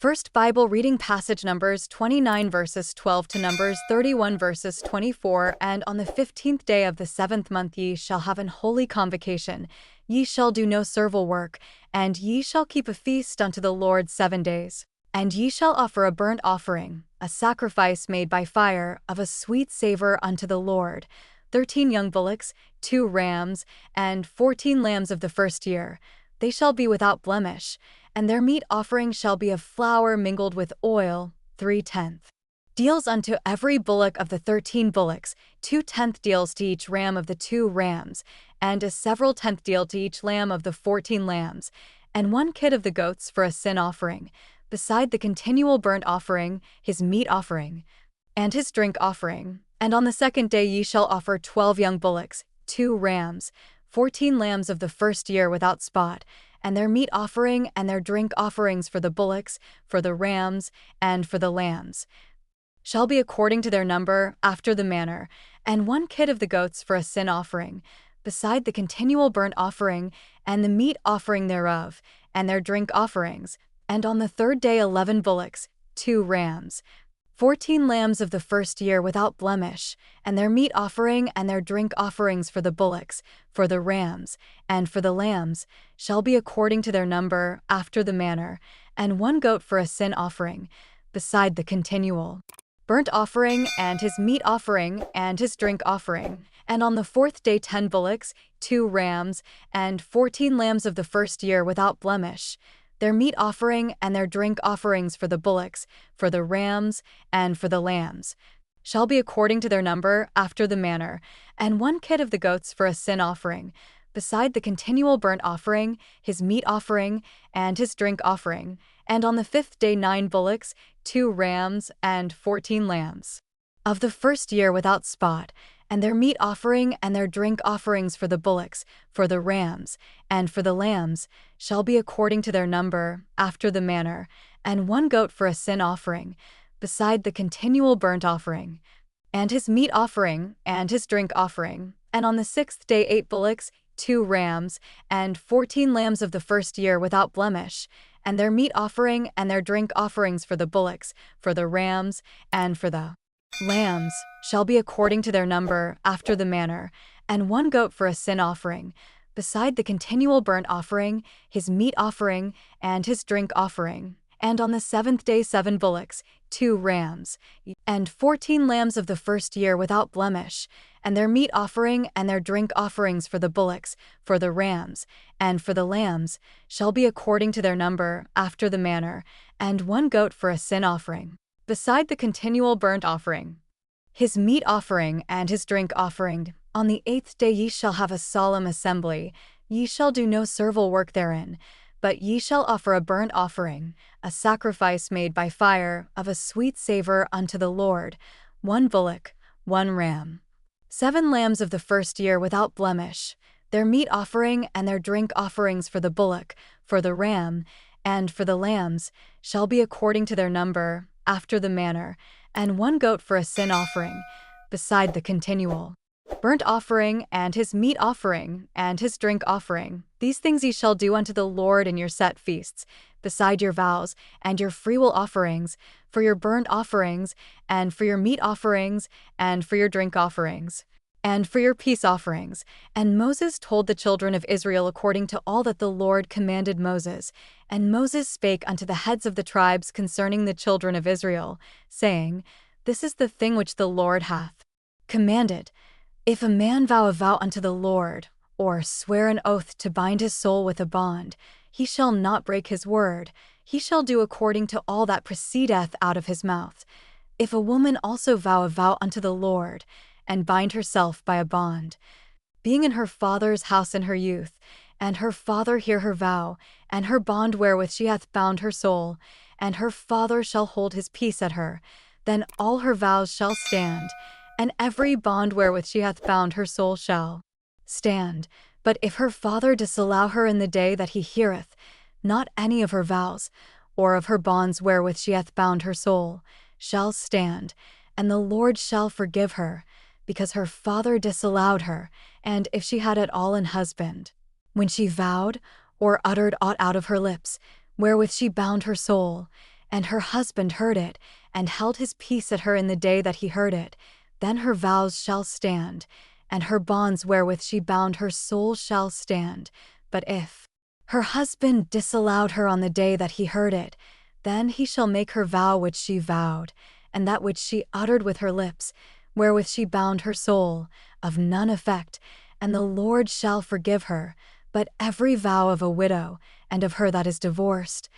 First Bible reading passage Numbers 29 verses 12 to Numbers 31 verses 24. And on the 15th day of the 7th month ye shall have an holy convocation. Ye shall do no servile work, and ye shall keep a feast unto the Lord 7 days. And ye shall offer a burnt offering, a sacrifice made by fire, of a sweet savor unto the Lord, 13 young bullocks, 2 rams, and 14 lambs of the first year. They shall be without blemish, and their meat offering shall be of flour mingled with oil, 3/10 deals unto every bullock of the 13 bullocks, 2/10 deals to each ram of the 2 rams, and a several tenth deal to each lamb of the 14 lambs, and 1 kid of the goats for a sin offering, beside the continual burnt offering, his meat offering, and his drink offering. And on the 2nd day ye shall offer 12 young bullocks, 2 rams, 14 lambs of the first year without spot, and their meat offering and their drink offerings for the bullocks, for the rams, and for the lambs, shall be according to their number, after the manner, and 1 kid of the goats for a sin offering, beside the continual burnt offering, and the meat offering thereof, and their drink offerings. And on the 3rd day 11 bullocks, 2 rams, 14 lambs of the first year without blemish, and their meat offering and their drink offerings for the bullocks, for the rams, and for the lambs, shall be according to their number, after the manner, and 1 goat for a sin offering, beside the continual burnt offering, and his meat offering, and his drink offering. And on the 4th day 10 bullocks, 2 rams, and 14 lambs of the first year without blemish, their meat offering and their drink offerings for the bullocks, for the rams, and for the lambs, shall be according to their number, after the manner, and 1 kid of the goats for a sin offering, beside the continual burnt offering, his meat offering, and his drink offering. And on the 5th day 9 bullocks, 2 rams, and 14 lambs of the first year without spot, and their meat offering and their drink offerings for the bullocks, for the rams, and for the lambs, shall be according to their number, after the manner, and 1 goat for a sin offering, beside the continual burnt offering, and his meat offering, and his drink offering. And on the 6th day 8 bullocks, 2 rams, and 14 lambs of the first year without blemish, and their meat offering and their drink offerings for the bullocks, for the rams, and for the lambs, shall be according to their number, after the manner, and 1 goat for a sin offering, beside the continual burnt offering, his meat offering, and his drink offering. And on the 7th day 7 bullocks, 2 rams, and 14 lambs of the first year without blemish, and their meat offering and their drink offerings for the bullocks, for the rams, and for the lambs, shall be according to their number, after the manner, and 1 goat for a sin offering, beside the continual burnt offering, his meat offering and his drink offering. On the 8th day ye shall have a solemn assembly, ye shall do no servile work therein, but ye shall offer a burnt offering, a sacrifice made by fire, of a sweet savor unto the Lord, 1 bullock, 1 ram, 7 lambs of the first year without blemish, their meat offering and their drink offerings for the bullock, for the ram, and for the lambs, shall be according to their number, after the manner, and 1 goat for a sin offering, beside the continual burnt offering, and his meat offering, and his drink offering. These things ye shall do unto the Lord in your set feasts, beside your vows, and your freewill offerings, for your burnt offerings, and for your meat offerings, and for your drink offerings, and for your peace offerings. And Moses told the children of Israel according to all that the Lord commanded Moses. And Moses spake unto the heads of the tribes concerning the children of Israel, saying, This is the thing which the Lord hath commanded. If a man vow a vow unto the Lord, or swear an oath to bind his soul with a bond, he shall not break his word, he shall do according to all that proceedeth out of his mouth. If a woman also vow a vow unto the Lord, and bind herself by a bond, being in her father's house in her youth, and her father hear her vow, and her bond wherewith she hath bound her soul, and her father shall hold his peace at her, then all her vows shall stand, and every bond wherewith she hath bound her soul shall stand. But if her father disallow her in the day that he heareth, not any of her vows, or of her bonds wherewith she hath bound her soul, shall stand, and the Lord shall forgive her, because her father disallowed her. And if she had at all an husband, when she vowed, or uttered aught out of her lips, wherewith she bound her soul, And her husband heard it, and held his peace at her in the day that he heard it. Then her vows shall stand, and her bonds wherewith she bound her soul shall stand. But if her husband disallowed her on the day that he heard it, then he shall make her vow which she vowed, and that which she uttered with her lips, wherewith she bound her soul, of none effect, and the Lord shall forgive her. But every vow of a widow, and of her that is divorced,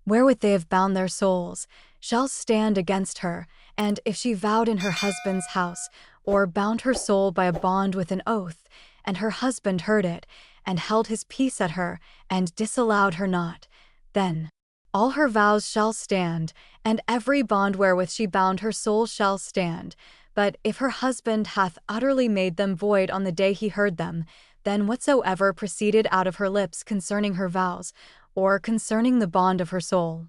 wherewith they have bound their souls, shall stand against her. And if she vowed in her husband's house, or bound her soul by a bond with an oath, and her husband heard it, and held his peace at her, and disallowed her not, then all her vows shall stand, and every bond wherewith she bound her soul shall stand. But if her husband hath utterly made them void on the day he heard them, then whatsoever proceeded out of her lips concerning her vows, or concerning the bond of her soul,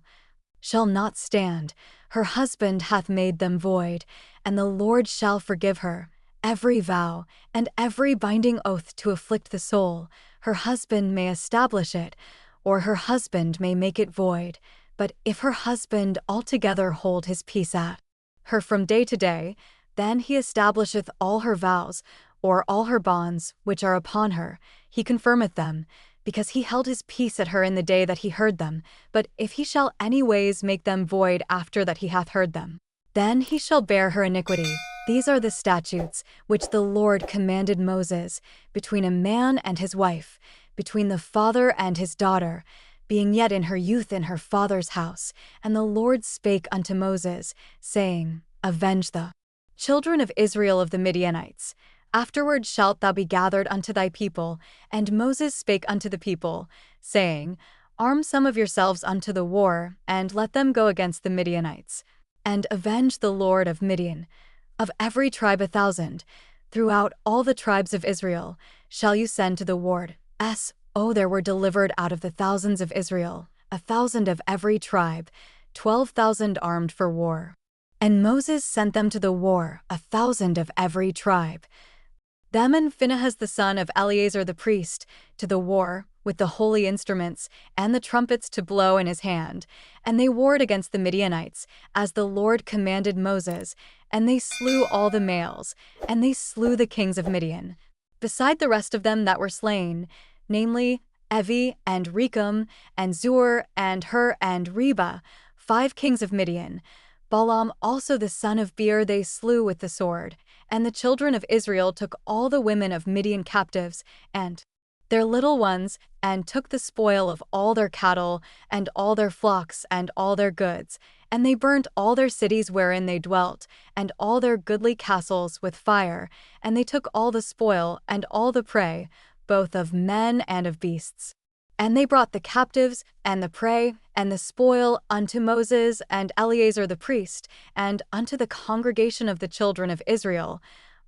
shall not stand. Her husband hath made them void, and the Lord shall forgive her. Every vow, and every binding oath to afflict the soul, her husband may establish it, or her husband may make it void. But if her husband altogether hold his peace at her from day to day, then he establisheth all her vows, or all her bonds, which are upon her, he confirmeth them, because he held his peace at her in the day that he heard them. But if he shall any ways make them void after that he hath heard them, then he shall bear her iniquity. These are the statutes which the Lord commanded Moses, between a man and his wife, between the father and his daughter, being yet in her youth in her father's house. And the Lord spake unto Moses, saying, Avenge the children of Israel of the Midianites. Afterward shalt thou be gathered unto thy people. And Moses spake unto the people, saying, Arm some of yourselves unto the war, and let them go against the Midianites, and avenge the Lord of Midian. Of every tribe 1,000, throughout all the tribes of Israel, shall you send to the ward. There were delivered out of the thousands of Israel, 1,000 of every tribe, 12,000 armed for war. And Moses sent them to the war, 1,000 of every tribe. Them and Phinehas the son of Eleazar the priest, to the war, with the holy instruments, and the trumpets to blow in his hand. And they warred against the Midianites, as the Lord commanded Moses, and they slew all the males, and they slew the kings of Midian, beside the rest of them that were slain, namely, Evi, and Rechem, and Zur, and Hur, and Reba, 5 kings of Midian. Balaam also the son of Beer they slew with the sword. And the children of Israel took all the women of Midian captives, and their little ones, and took the spoil of all their cattle, and all their flocks, and all their goods. And they burnt all their cities wherein they dwelt, and all their goodly castles with fire. And they took all the spoil, and all the prey, both of men and of beasts. And they brought the captives, and the prey, and the spoil unto Moses and Eleazar the priest, and unto the congregation of the children of Israel,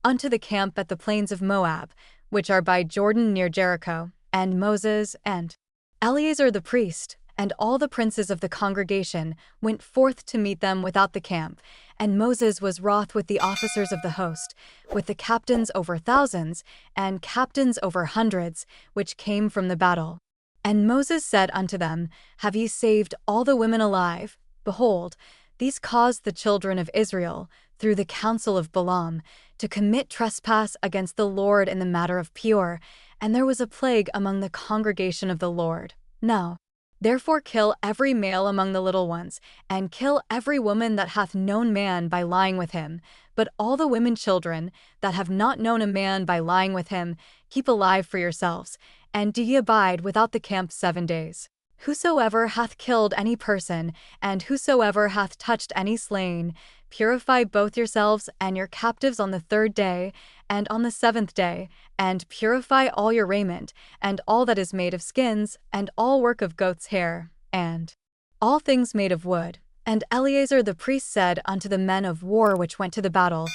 unto the camp at the plains of Moab, which are by Jordan near Jericho. And Moses and Eleazar the priest, and all the princes of the congregation, went forth to meet them without the camp. And Moses was wroth with the officers of the host, with the captains over thousands, and captains over hundreds, which came from the battle. And Moses said unto them, Have ye saved all the women alive? Behold, these caused the children of Israel, through the counsel of Balaam, to commit trespass against the Lord in the matter of Peor, and there was a plague among the congregation of the Lord. Now, therefore kill every male among the little ones, and kill every woman that hath known man by lying with him. But all the women children that have not known a man by lying with him, keep alive for yourselves, and do ye abide without the camp 7 days. Whosoever hath killed any person, and whosoever hath touched any slain, purify both yourselves and your captives on the 3rd day, and on the 7th day, and purify all your raiment, and all that is made of skins, and all work of goat's hair, and all things made of wood. And Eleazar the priest said unto the men of war which went to the battle,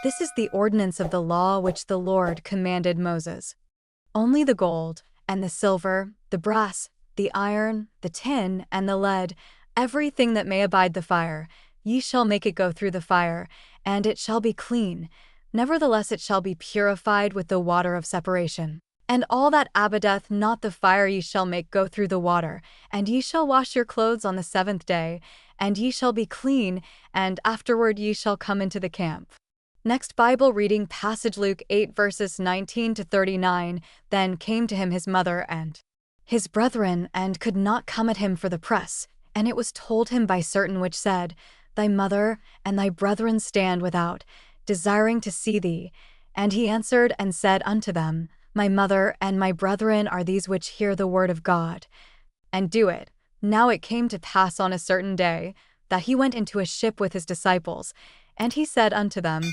This is the ordinance of the law which the Lord commanded Moses. Only the gold, and the silver, the brass, the iron, the tin, and the lead, everything that may abide the fire, ye shall make it go through the fire, and it shall be clean. Nevertheless it shall be purified with the water of separation. And all that abideth not the fire ye shall make go through the water, and ye shall wash your clothes on the 7th day, and ye shall be clean, and afterward ye shall come into the camp. Next Bible reading passage Luke 8 verses 19 to 39. Then came to him his mother and his brethren, and could not come at him for the press. And it was told him by certain which said, Thy mother and thy brethren stand without, desiring to see thee. And he answered and said unto them, My mother and my brethren are these which hear the word of God, and do it. Now it came to pass on a certain day, that he went into a ship with his disciples, and he said unto them,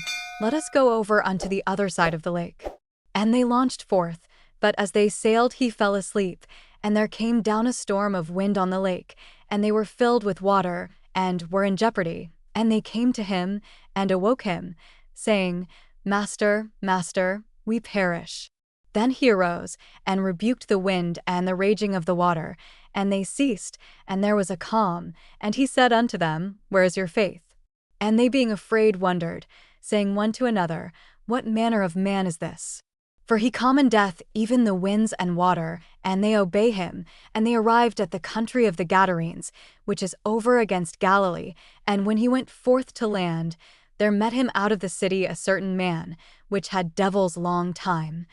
Let us go over unto the other side of the lake. And they launched forth, but as they sailed he fell asleep, and there came down a storm of wind on the lake, and they were filled with water, and were in jeopardy. And they came to him, and awoke him, saying, Master, Master, we perish. Then he arose, and rebuked the wind and the raging of the water, and they ceased, and there was a calm. And he said unto them, Where is your faith? And they being afraid wondered, saying one to another, What manner of man is this? For he commandeth even the winds and water, and they obey him. And they arrived at the country of the Gadarenes, which is over against Galilee. And when he went forth to land, there met him out of the city a certain man, which had devils long time,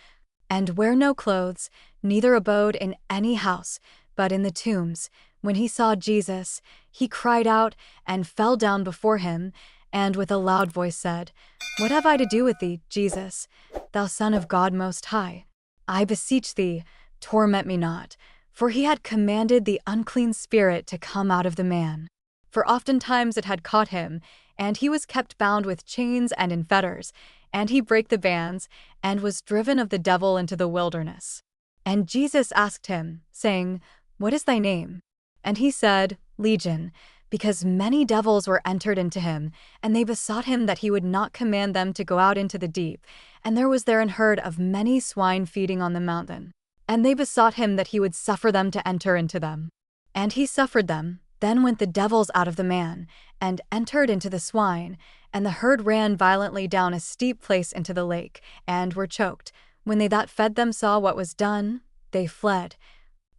and wear no clothes, neither abode in any house, but in the tombs. When he saw Jesus, he cried out, and fell down before him, and with a loud voice said, What have I to do with thee, Jesus, thou Son of God Most High? I beseech thee, torment me not. For he had commanded the unclean spirit to come out of the man. For oftentimes it had caught him, and he was kept bound with chains and in fetters, and he brake the bands, and was driven of the devil into the wilderness. And Jesus asked him, saying, What is thy name? And he said, Legion, because many devils were entered into him, and they besought him that he would not command them to go out into the deep. And there was there an herd of many swine feeding on the mountain. And they besought him that he would suffer them to enter into them. And he suffered them. Then went the devils out of the man, and entered into the swine, and the herd ran violently down a steep place into the lake, and were choked. When they that fed them saw what was done, they fled,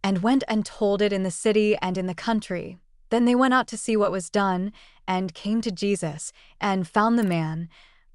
and went and told it in the city and in the country. Then they went out to see what was done, and came to Jesus, and found the man,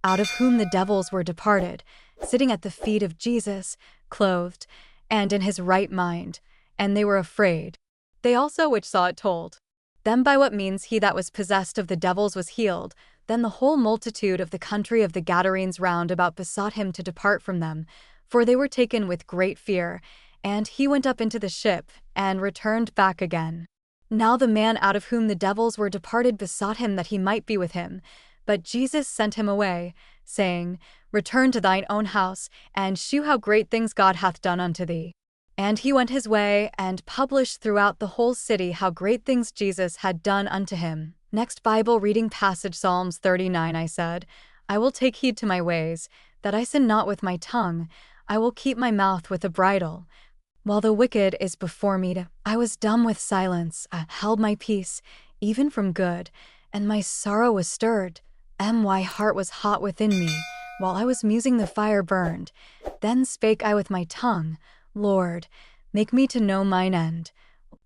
out of whom the devils were departed, sitting at the feet of Jesus, clothed, and in his right mind. And they were afraid. They also which saw it told them by what means he that was possessed of the devils was healed. Then the whole multitude of the country of the Gadarenes round about besought him to depart from them, for they were taken with great fear. And he went up into the ship, and returned back again. Now the man out of whom the devils were departed besought him that he might be with him. But Jesus sent him away, saying, Return to thine own house, and shew how great things God hath done unto thee. And he went his way, and published throughout the whole city how great things Jesus had done unto him. Next Bible reading passage Psalms 39. I said, I will take heed to my ways, that I sin not with my tongue. I will keep my mouth with a bridle. While the wicked is before me, I was dumb with silence. I held my peace, even from good, and my sorrow was stirred. My heart was hot within me. While I was musing, the fire burned. Then spake I with my tongue, Lord, make me to know mine end,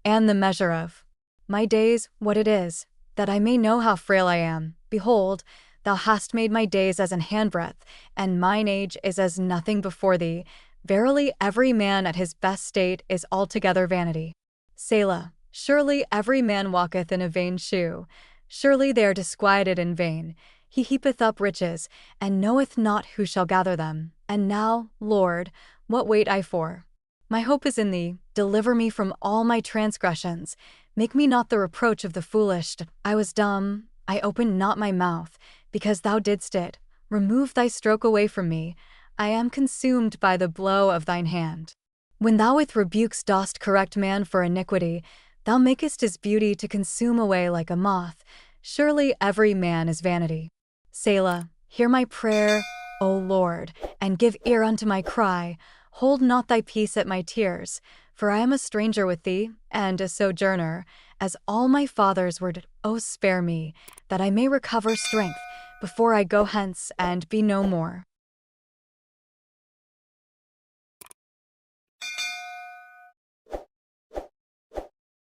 and the measure of my days, what it is, that I may know how frail I am. Behold, thou hast made my days as an handbreadth, and mine age is as nothing before thee. Verily every man at his best state is altogether vanity. Selah. Surely every man walketh in a vain shew. Surely they are disquieted in vain. He heapeth up riches, and knoweth not who shall gather them. And now, Lord, what wait I for? My hope is in thee. Deliver me from all my transgressions. Make me not the reproach of the foolish. I was dumb, I opened not my mouth, because thou didst it. Remove thy stroke away from me. I am consumed by the blow of thine hand. When thou with rebukes dost correct man for iniquity, thou makest his beauty to consume away like a moth. Surely every man is vanity. Selah. Hear my prayer, O Lord, and give ear unto my cry. Hold not thy peace at my tears, for I am a stranger with thee, and a sojourner, as all my fathers were. O spare me, that I may recover strength, before I go hence and be no more.